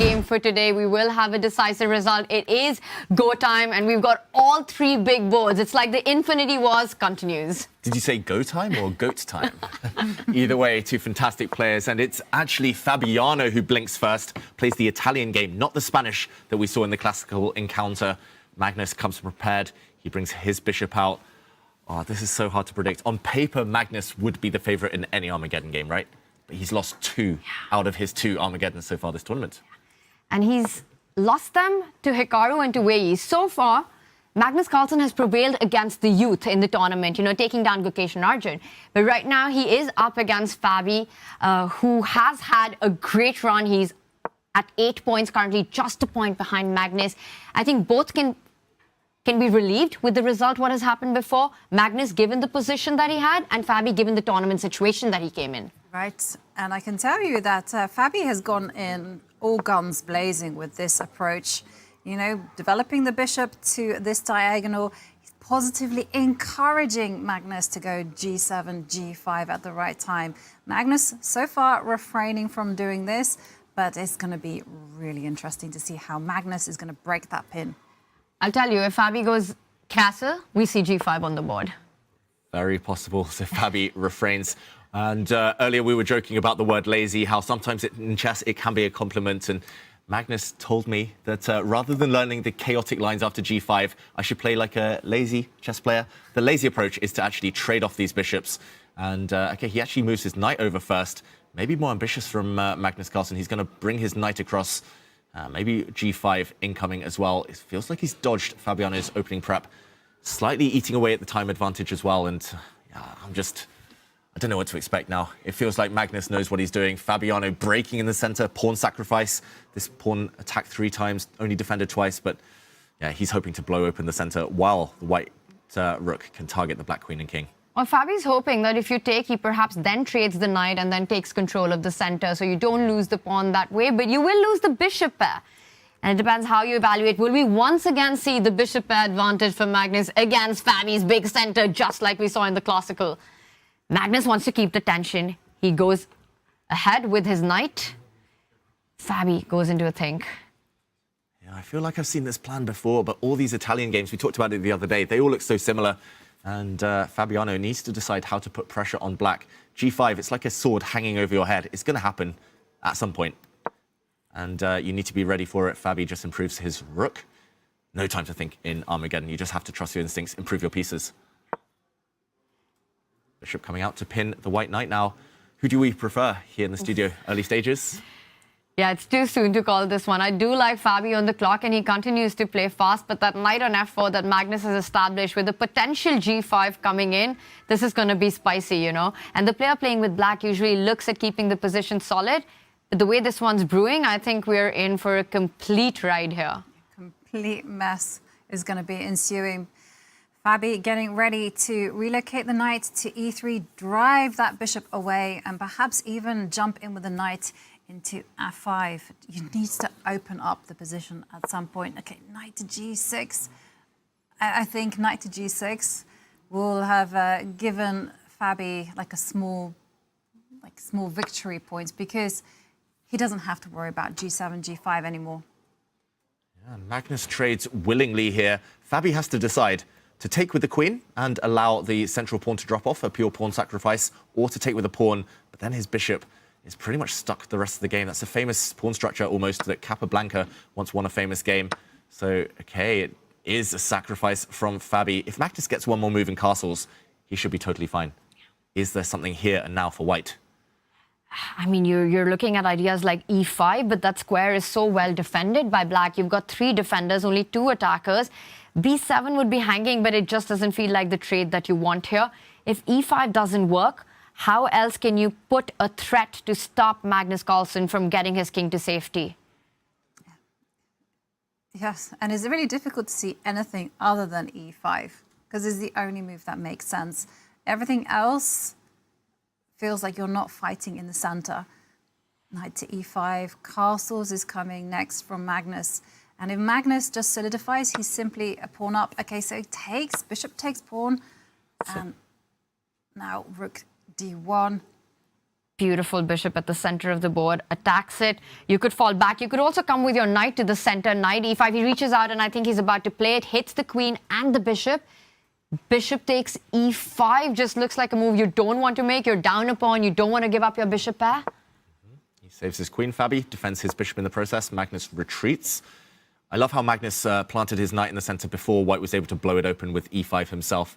game for today. We will have a decisive result. It is go time, and we've got all three big boards. It's like the Infinity Wars continues. Did you say go time or goat time? Either way, two fantastic players, and it's actually Fabiano who blinks first, plays the Italian game, not the Spanish that we saw in the classical encounter. Magnus comes prepared. He brings his bishop out. Oh, this is so hard to predict. On paper, Magnus would be the favourite in any Armageddon game, right? But he's lost two out of his two Armageddons so far this tournament. And he's lost them to Hikaru and to Wei. So far, Magnus Carlsen has prevailed against the youth in the tournament, you know, taking down Gukesh and Arjun. But right now, he is up against Fabi, who has had a great run. He's at 8 points currently, just a point behind Magnus. I think both can be relieved with the result, what has happened before. Magnus, given the position that he had, and Fabi, given the tournament situation that he came in. Right, and I can tell you that Fabi has gone in all guns blazing with this approach. You know, developing the bishop to this diagonal, he's positively encouraging Magnus to go g7, g5 at the right time. Magnus, so far, refraining from doing this, but it's going to be really interesting to see how Magnus is going to break that pin. I'll tell you, if Fabi goes castle, we see g5 on the board. Very possible, so Fabi refrains. And earlier we were joking about the word lazy, how sometimes in chess it can be a compliment. And Magnus told me that rather than learning the chaotic lines after g5, I should play like a lazy chess player. The lazy approach is to actually trade off these bishops. And okay, he actually moves his knight over first. Maybe more ambitious from Magnus Carlsen. He's going to bring his knight across. Maybe g5 incoming as well. It feels like he's dodged Fabiano's opening prep. Slightly eating away at the time advantage as well. And yeah, I don't know what to expect now. It feels like Magnus knows what he's doing. Fabiano breaking in the center, pawn sacrifice. This pawn attacked 3 times, only defended twice, but yeah, he's hoping to blow open the center while the white rook can target the black queen and king. Well, Fabi's hoping that if you take, he perhaps then trades the knight and then takes control of the center, so you don't lose the pawn that way, but you will lose the bishop pair. And it depends how you evaluate. Will we once again see the bishop pair advantage for Magnus against Fabi's big center, just like we saw in the classical? Magnus wants to keep the tension. He goes ahead with his knight. Fabi goes into a think. Yeah, I feel like I've seen this plan before, but all these Italian games, we talked about it the other day, they all look so similar. And Fabiano needs to decide how to put pressure on black. g5, it's like a sword hanging over your head. It's going to happen at some point. And you need to be ready for it. Fabi just improves his rook. No time to think in Armageddon. You just have to trust your instincts, improve your pieces. Bishop coming out to pin the white knight now. Who do we prefer here in the studio? Early stages? Yeah, it's too soon to call this one. I do like Fabi on the clock, and he continues to play fast, but that knight on f4 that Magnus has established with the potential g5 coming in, this is going to be spicy, you know. And the player playing with black usually looks at keeping the position solid. But the way this one's brewing, I think we're in for a complete ride here. Complete mess is going to be ensuing. Fabi getting ready to relocate the knight to e3, drive that bishop away, and perhaps even jump in with the knight into f5. You need to open up the position at some point. Okay, knight to g6. I think knight to g6 will have given Fabi like a small victory points, because he doesn't have to worry about g7, g5 anymore. Yeah, Magnus trades willingly here. Fabi has to decide to take with the queen and allow the central pawn to drop off, a pure pawn sacrifice, or to take with a pawn, but then his bishop is pretty much stuck the rest of the game. That's a famous pawn structure almost that Capablanca once won a famous game. So, okay, it is a sacrifice from Fabi. If Magnus gets one more move in castles, he should be totally fine. Is there something here and now for white? I mean, you're looking at ideas like e5, but that square is so well defended by black. You've got 3 defenders, only 2 attackers. b7 would be hanging, but it just doesn't feel like the trade that you want here. If e5 doesn't work, how else can you put a threat to stop Magnus Carlsen from getting his king to safety? Yes, and it's really difficult to see anything other than e5, because it's the only move that makes sense. Everything else feels like you're not fighting in the center. Knight to e5, castles is coming next from Magnus. And if Magnus just solidifies, he's simply a pawn up. Okay, so he takes, bishop takes pawn, and now rook d1. Beautiful bishop at the center of the board, attacks it. You could fall back. You could also come with your knight to the center. Knight e5. He reaches out, and I think he's about to play it. Hits the queen and the bishop. Bishop takes e5. Just looks like a move you don't want to make. You're down a pawn. You don't want to give up your bishop pair. He saves his queen, Fabi, defends his bishop in the process. Magnus retreats. I love how Magnus planted his knight in the center before White was able to blow it open with e5 himself.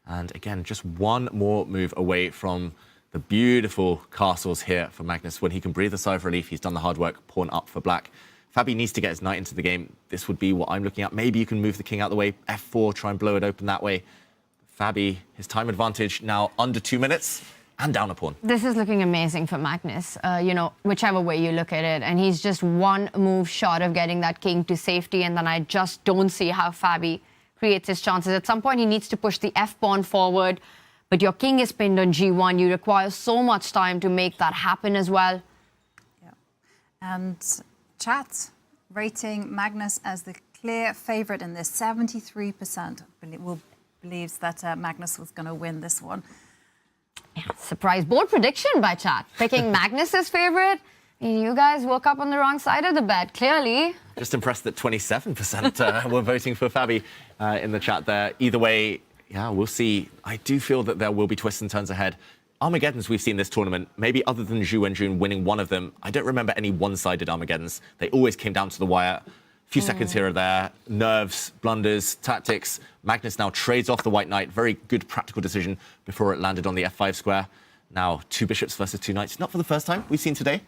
And again, just one more move away from the beautiful castles here for Magnus. When he can breathe a sigh of relief, he's done the hard work, pawn up for black. Fabi needs to get his knight into the game. This would be what I'm looking at. Maybe you can move the king out the way, f4, try and blow it open that way. Fabi, his time advantage now under 2 minutes and down a pawn. This is looking amazing for Magnus, you know, whichever way you look at it. And he's just one move short of getting that king to safety. And then I just don't see how Fabi creates his chances. At some point, he needs to push the f-pawn forward. But your king is pinned on g1. You require so much time to make that happen as well. Yeah. And chat rating Magnus as the clear favorite in this. 73% believes that Magnus was going to win this one. Yeah, surprise board prediction by chat. Picking Magnus as favorite. You guys woke up on the wrong side of the bed, clearly. Just impressed that 27% were voting for Fabi in the chat there. Either way, yeah, we'll see. I do feel that there will be twists and turns ahead. Armageddons we've seen this tournament, maybe other than Zhu and Jun winning one of them, I don't remember any one-sided Armageddons. They always came down to the wire. A few seconds here or there, nerves, blunders, tactics. Magnus now trades off the white knight. Very good practical decision before it landed on the f5 square. Now, 2 bishops versus 2 knights. Not for the first time we've seen today.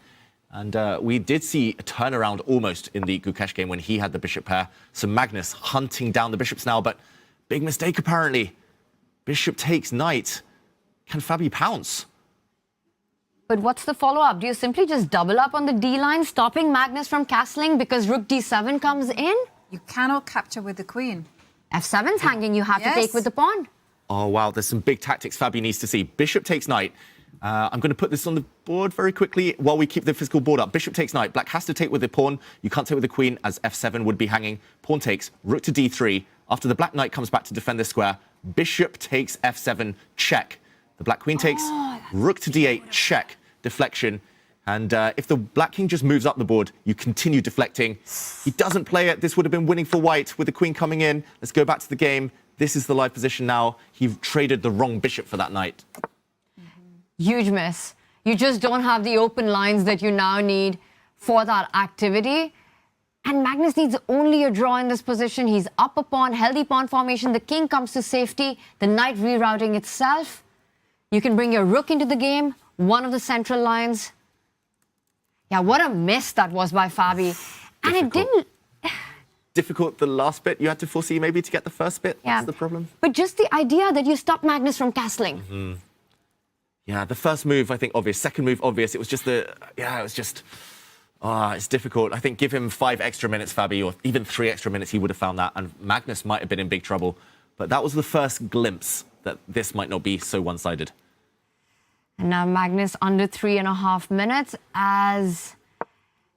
And we did see a turnaround almost in the Gukesh game when he had the bishop pair. So Magnus hunting down the bishops now, but big mistake apparently. Bishop takes knight. Can Fabi pounce? But what's the follow-up? Do you simply just double up on the D line, stopping Magnus from castling because rook d7 comes in? You cannot capture with the queen. f7's hanging. You have to take with the pawn. Oh, wow. There's some big tactics Fabi needs to see. Bishop takes knight. I'm going to put this on the board very quickly while we keep the physical board up. Bishop takes knight. Black has to take with the pawn. You can't take with the queen as f7 would be hanging. Pawn takes. Rook to d3. After the black knight comes back to defend this square, bishop takes f7, check. The black queen takes. Rook to d8, check. Deflection. And if the black king just moves up the board, you continue deflecting. He doesn't play it. This would have been winning for white with the queen coming in. Let's go back to the game. This is the live position now. He traded the wrong bishop for that knight. Huge miss. You just don't have the open lines that you now need for that activity. And Magnus needs only a draw in this position. He's up a pawn, healthy pawn formation. The king comes to safety. The knight rerouting itself. You can bring your rook into the game. One of the central lines. Yeah, what a miss that was by Fabi. And it didn't... Difficult the last bit. You had to foresee maybe to get the first bit. Yeah. That's the problem. But just the idea that you stop Magnus from castling. Yeah, the first move, I think, obvious. Second move, obvious. It was just the... Yeah, it was just... it's difficult. I think give him 5 extra minutes, Fabi, or even 3 extra minutes, he would have found that. And Magnus might have been in big trouble. But that was the first glimpse that this might not be so one-sided. And now Magnus under 3.5 minutes as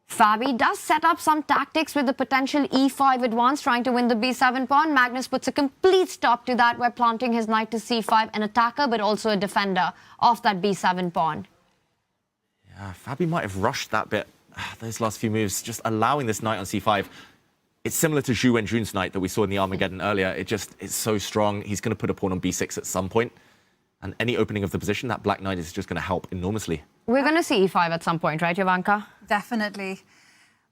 Fabi does set up some tactics with the potential e5 advance, trying to win the b7 pawn. Magnus puts a complete stop to that by planting his knight to c5, an attacker but also a defender of that b7 pawn. Yeah, Fabi might have rushed that bit, those last few moves, just allowing this knight on c5. It's similar to Zhu and Jun's knight that we saw in the Armageddon earlier. It's so strong. He's going to put a pawn on b6 at some point. And any opening of the position, that black knight is just going to help enormously. We're going to see e5 at some point, right, Jovanka? Definitely.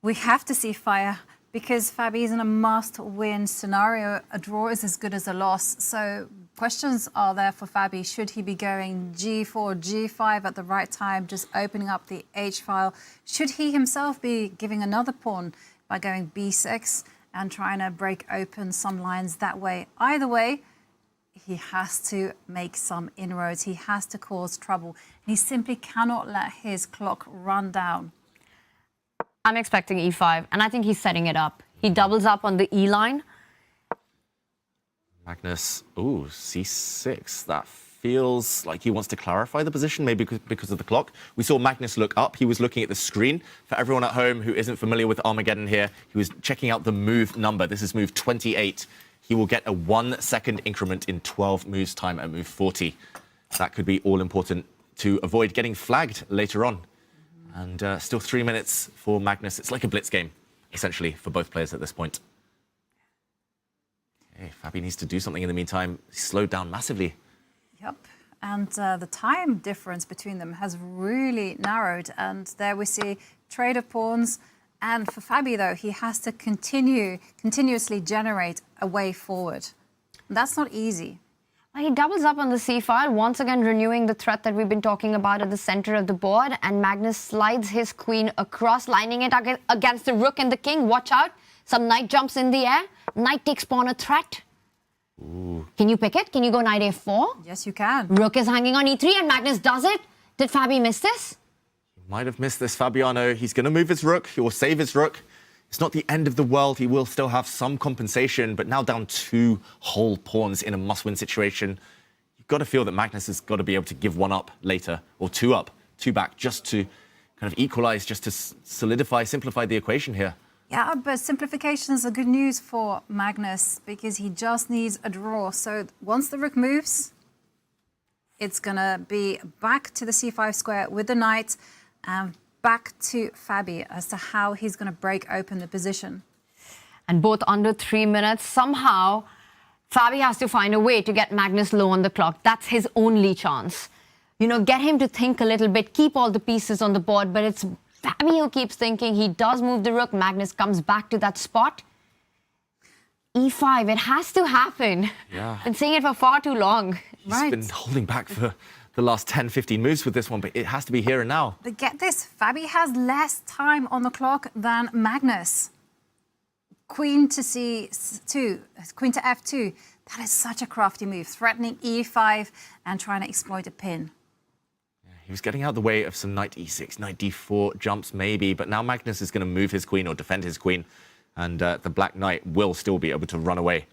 We have to see fire because Fabi is in a must-win scenario. A draw is as good as a loss. So questions are there for Fabi. Should he be going g4, g5 at the right time, just opening up the h-file? Should he himself be giving another pawn by going b6 and trying to break open some lines that way? Either way, he has to make some inroads. He has to cause trouble. He simply cannot let his clock run down. I'm expecting e5, and I think he's setting it up. He doubles up on the e line. Magnus, ooh, c6. That feels like he wants to clarify the position, maybe because of the clock. We saw Magnus look up. He was looking at the screen. For everyone at home who isn't familiar with Armageddon here, he was checking out the move number. This is move 28. He will get a 1 second increment in 12 moves time at move 40. That could be all important to avoid getting flagged later on. And still 3 minutes for Magnus. It's like a blitz game, essentially, for both players at this point. Okay, Fabi needs to do something in the meantime. He's slowed down massively. Yep. And the time difference between them has really narrowed. And there we see trade of pawns. And for Fabi, though, he has to continuously generate a way forward. And that's not easy. He doubles up on the c-file, once again renewing the threat that we've been talking about at the center of the board. And Magnus slides his queen across, lining it against the rook and the king. Watch out. Some knight jumps in the air. Knight takes pawn a threat. Ooh. Can you pick it? Can you go knight a4? Yes, you can. Rook is hanging on e3 and Magnus does it. Did Fabi miss this? Might have missed this, Fabiano. He's going to move his rook. He will save his rook. It's not the end of the world. He will still have some compensation, but now down 2 whole pawns in a must-win situation. You've got to feel that Magnus has got to be able to give 1 up later, or 2 up, 2 back, just to kind of equalize, just to solidify, simplify the equation here. Yeah, but simplifications are good news for Magnus because he just needs a draw. So once the rook moves, it's going to be back to the c5 square with the knight and back to Fabi as to how he's going to break open the position. And both under 3 minutes. Somehow, Fabi has to find a way to get Magnus low on the clock. That's his only chance. You know, get him to think a little bit, keep all the pieces on the board, but it's Fabi who keeps thinking. He does move the rook. Magnus comes back to that spot. e5, it has to happen. Yeah. Been saying it for far too long. He's been holding back for the last 10, 15 moves with this one, but it has to be here and now. But get this, Fabi has less time on the clock than Magnus. Queen to c2, queen to f2. That is such a crafty move, threatening e5 and trying to exploit a pin. Yeah, he was getting out of the way of some knight e6, knight d4 jumps maybe, but now Magnus is going to move his queen or defend his queen, and the black knight will still be able to run away.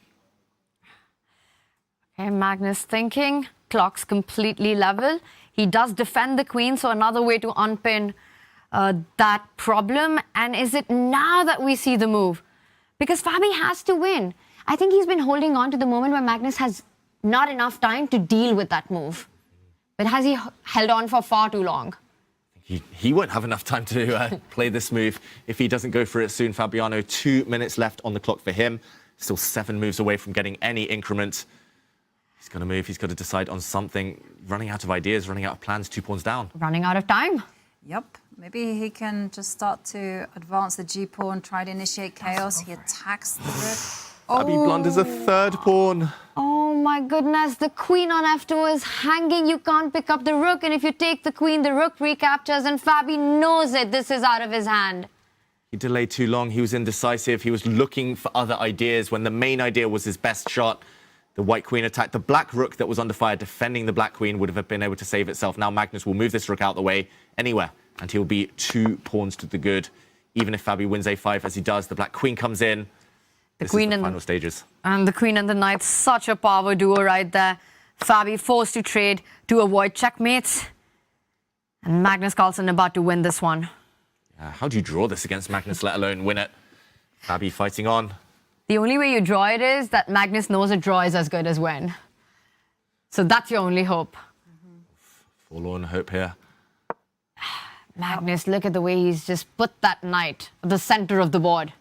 Okay, Magnus thinking. Clock's completely level. He does defend the queen, so another way to unpin that problem. And is it now that we see the move? Because Fabi has to win. I think he's been holding on to the moment where Magnus has not enough time to deal with that move. But has he held on for far too long? He won't have enough time to play this move if he doesn't go for it soon, Fabiano. 2 minutes left on the clock for him. Still 7 moves away from getting any increment. He's got to move. He's got to decide on something. Running out of ideas, running out of plans. 2 pawns down. Running out of time. Yep. Maybe he can just start to advance the g-pawn, try to initiate chaos. He attacks the rook. Fabi blunders a 3rd pawn. Oh my goodness, the queen on f2 is hanging. You can't pick up the rook, and if you take the queen, the rook recaptures, and Fabi knows it. This is out of his hand. He delayed too long. He was indecisive. He was looking for other ideas when the main idea was his best shot. The white queen attacked the black rook that was under fire. Defending the black queen would have been able to save itself. Now Magnus will move this rook out the way anywhere, and he'll be 2 pawns to the good. Even if Fabi wins a5 as he does, the black queen comes in. This is the final stages. And the queen and the knight, such a power duo right there. Fabi forced to trade to avoid checkmates. And Magnus Carlsen about to win this one. How do you draw this against Magnus, let alone win it? Fabi fighting on. The only way you draw it is that Magnus knows a draw is as good as win. So that's your only hope. Forlorn hope here. Magnus, look at the way he's just put that knight at the center of the board.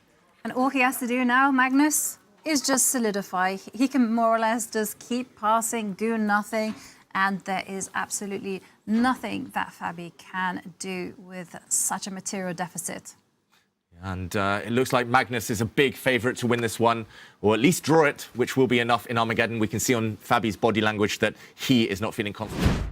And all he has to do now, Magnus, is just solidify. He can more or less just keep passing, do nothing, and there is absolutely nothing that Fabi can do with such a material deficit. And it looks like Magnus is a big favourite to win this one, or at least draw it, which will be enough in Armageddon. We can see on Fabi's body language that he is not feeling confident.